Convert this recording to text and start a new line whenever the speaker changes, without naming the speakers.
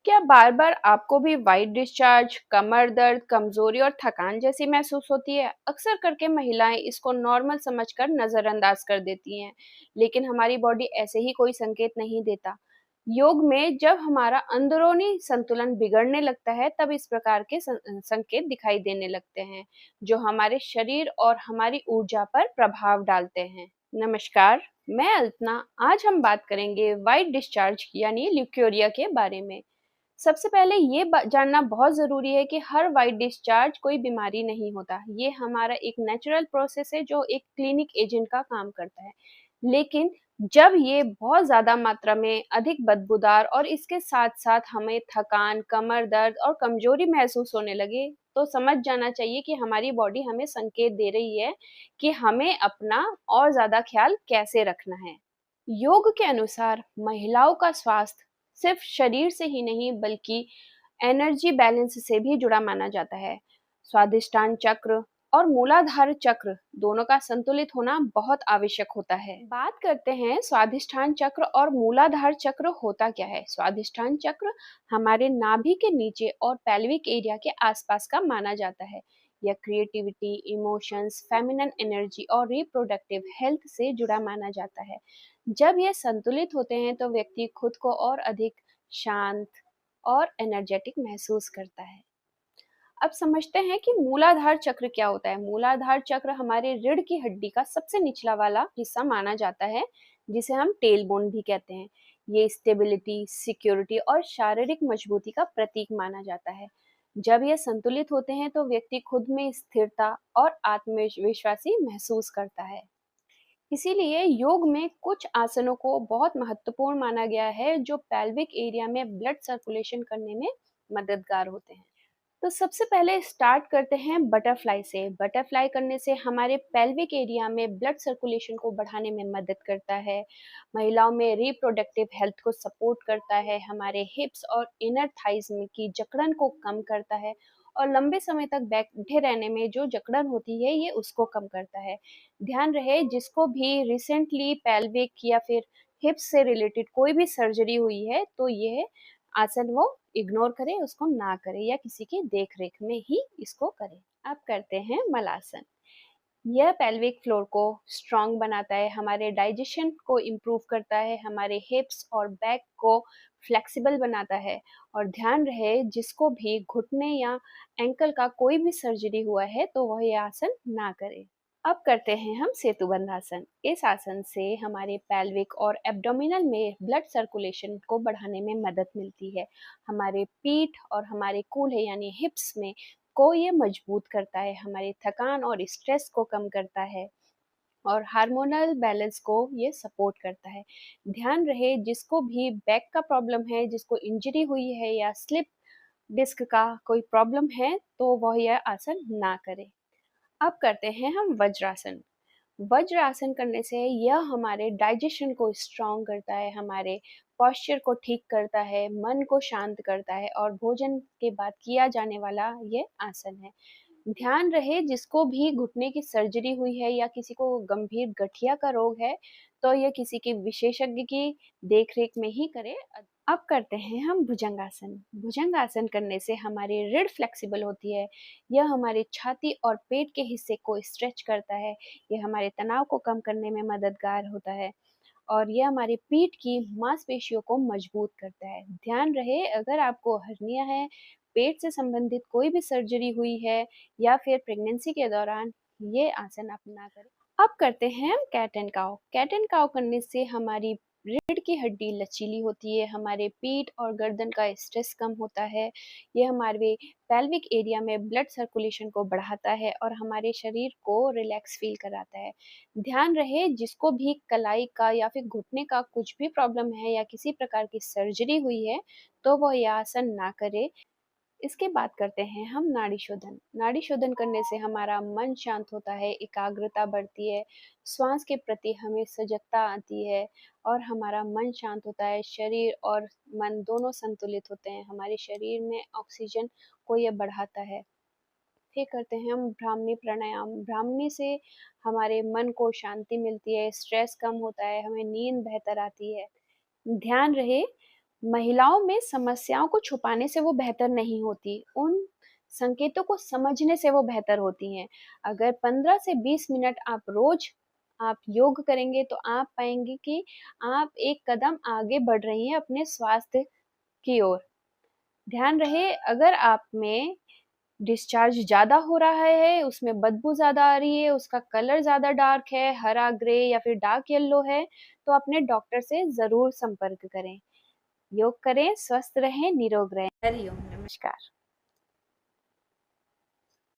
क्या बार-बार आपको भी व्हाइट डिस्चार्ज, कमर दर्द, कमज़ोरी और थकान जैसी महसूस होती है? अक्सर करके महिलाएँ इसको नॉर्मल समझकर नज़रअंदाज कर देती हैं, लेकिन हमारी बॉडी ऐसे ही कोई संकेत नहीं देता। योग में जब हमारा अंदरूनी संतुलन बिगड़ने लगता है, तब इस प्रकार के संकेत दिखाई देने लगते हैं, जो हमारे शरीर और हमारी ऊर्जा पर प्रभाव डालते हैं। नमस्कार, मैं अल्पना। आज हम बात करेंगे व्हाइट डिस्चार्ज यानी ल्यूकेरिया के बारे में। सबसे पहले ये जानना बहुत ज़रूरी है कि हर व्हाइट डिस्चार्ज कोई बीमारी नहीं होता। ये हमारा एक नेचुरल प्रोसेस है जो एक क्लिनिक एजेंट का काम करता है। लेकिन जब ये बहुत ज़्यादा मात्रा में अधिक बदबूदार और इसके साथ-साथ हमें थकान, कमर दर्द और कमज़ोरी महसूस होने लगे, तो समझ जाना चाहिए कि हमारी बॉडी हमें संकेत दे रही है कि हमें अपना और ज़्यादा ख़्याल कैसे रखना है। योग के अनुसार महिलाओं का स्वास्थ्य सिर्फ शरीर से ही नहीं बल्कि एनर्जी बैलेंस से भी जुड़ा माना जाता है। स्वादिष्टान चक्र और मूलाधार चक्र दोनों का संतुलित होना बहुत आवश्यक होता है। बात करते हैं स्वादिष्टान चक्र और मूलाधार चक्र होता क्या है। स्वादिष्टान चक्र हमारे नाभि के नीचे और पेल्विक एरिया के आसपास का माना जाता है। यह क्रिएटिविटी, इमोशंस, फेमिनिन एनर्जी और रिप्रोडक्टिव हेल्थ से जुड़ा माना जाता है। जब ये संतुलित होते हैं तो व्यक्ति खुद को और अधिक शांत और एनर्जेटिक महसूस करता है। अब समझते हैं कि मूलाधार चक्र क्या होता है। मूलाधार चक्र हमारे रीढ़ की हड्डी का सबसे निचला वाला हिस्सा माना जाता है, जिसे हम टेल बोन भी कहते हैं। ये स्टेबिलिटी, सिक्योरिटी और शारीरिक मजबूती का प्रतीक माना जाता है। जब ये संतुलित होते हैं तो व्यक्ति खुद में स्थिरता और आत्मविश्वासी महसूस करता है। इसीलिए योग में कुछ आसनों को बहुत महत्वपूर्ण माना गया है जो पेल्विक एरिया में ब्लड सर्कुलेशन करने में मददगार होते हैं। तो सबसे पहले स्टार्ट करते हैं बटरफ्लाई से। बटरफ्लाई करने से हमारे पेल्विक एरिया में ब्लड सर्कुलेशन को बढ़ाने में मदद करता है, महिलाओं में रिप्रोडक्टिव हेल्थ को सपोर्ट करता है, हमारे हिप्स और इनर थाइज में की जकड़न को कम करता है और लंबे समय तक बैठे रहने में जो जकड़न होती है ये उसको कम करता है। ध्यान रहे जिसको भी रिसेंटली पेल्विक या फिर हिप्स से रिलेटेड कोई भी सर्जरी हुई है तो ये आसन वो इग्नोर करे, उसको ना करे या किसी की देख-रेख में ही इसको करे। अब करते हैं मलासन। यह पेल्विक फ्लोर को स्ट्रॉन्ग बनाता है, हमारे डाइजेशन को इम्प्रूव करता है, हमारे हिप्स और बैक को फ्लेक्सिबल बनाता है और ध्यान रहे जिसको भी घुटने या एंकल का कोई भी सर्जरी हुआ है तो वह यह आसन ना करे। अब करते हैं हम सेतुबंध आसन। इस आसन से हमारे पेल्विक और एब्डोमिनल में ब्लड सर्कुलेशन को बढ़ाने में मदद मिलती है। हमारे पीठ और हमारे कूल्हे यानी हिप्स में को ये मजबूत करता है, हमारी थकान और स्ट्रेस को कम करता है और हार्मोनल बैलेंस को ये सपोर्ट करता है। ध्यान रहे जिसको भी बैक का प्रॉब्लम है, जिसको इंजरी हुई है या स्लिप डिस्क का कोई प्रॉब्लम है तो वह यह आसन ना करे। अब करते हैं हम वज्रासन। वज्रासन करने से यह हमारे डाइजेशन को स्ट्रॉन्ग करता है, हमारे पॉस्चर को ठीक करता है, मन को शांत करता है और भोजन के बाद किया जाने वाला ये आसन है। ध्यान रहे जिसको भी घुटने की सर्जरी हुई है या किसी को गंभीर गठिया का रोग है, तो ये किसी के विशेषज्ञ की देख-रेख में ही करे। अब करते हैं हम भुजंगासन। भुजंगासन करने से हमारी रीढ़ फ्लेक्सिबल होती है। यह हमारी छाती और पेट के हिस्से को स्ट्रेच करता है। ये हमारे तनाव को कम करने में मददगार होता है और यह हमारी पीठ की मांसपेशियों को मजबूत करता है। ध्यान रहे अगर आपको हर्निया है, पेट से संबंधित कोई भी सर्जरी हुई है या फिर प्रेगनेंसी के दौरान ये आसन आप ना करें। अब करते हैं हम cat and cow. Cat and cow करने से हमारी रीढ़ की हड्डी लचीली होती है, हमारे पीठ और गर्दन का स्ट्रेस कम होता है, ये हमारे पेल्विक एरिया में ब्लड सर्कुलेशन को बढ़ाता है और हमारे शरीर को रिलैक्स फील कराता है। ध्यान रहे जिसको भी कलाई का या फिर घुटने का कुछ भी प्रॉब्लम है या किसी प्रकार की सर्जरी हुई है, तो वह यह आसन ना करे। इसके बाद करते हैं हम नाड़ी शोधन। नाड़ी शोधन करने से हमारा मन शांत होता है, एकाग्रता बढ़ती है, श्वास के प्रति हमें सजगता आती है और हमारा मन शांत होता है, शरीर और मन दोनों संतुलित होते हैं, हमारे शरीर में ऑक्सीजन को ये बढ़ाता है। फिर करते हैं हम ब्राह्मणी प्राणायाम। ब्राह्मणी से हमारे मन को शांति मिलती है, स्ट्रेस कम होता है, हमें नींद बेहतर आती है। ध्यान रहे महिलाओं में समस्याओं को छुपाने से वो बेहतर नहीं होती, उन संकेतों को समझने से वो बेहतर होती हैं। अगर 15 से 20 मिनट आप योग करेंगे तो आप पाएँगे कि आप एक कदम आगे बढ़ रही हैं अपने स्वास्थ्य की ओर। ध्यान रहे, अगर आप में डिस्चार्ज ज़्यादा हो रहा है, उसमें बदबू ज़्यादा आ रही है, उसका कलर ज़्यादा डार्क है, हरा ग्रे या फिर डार्क येलो है, तो अपने डॉक्टर से ज़रूर संपर्क करें। योग करें, स्वस्थ रहें, निरोग रहें। हरि ओम, नमस्कार।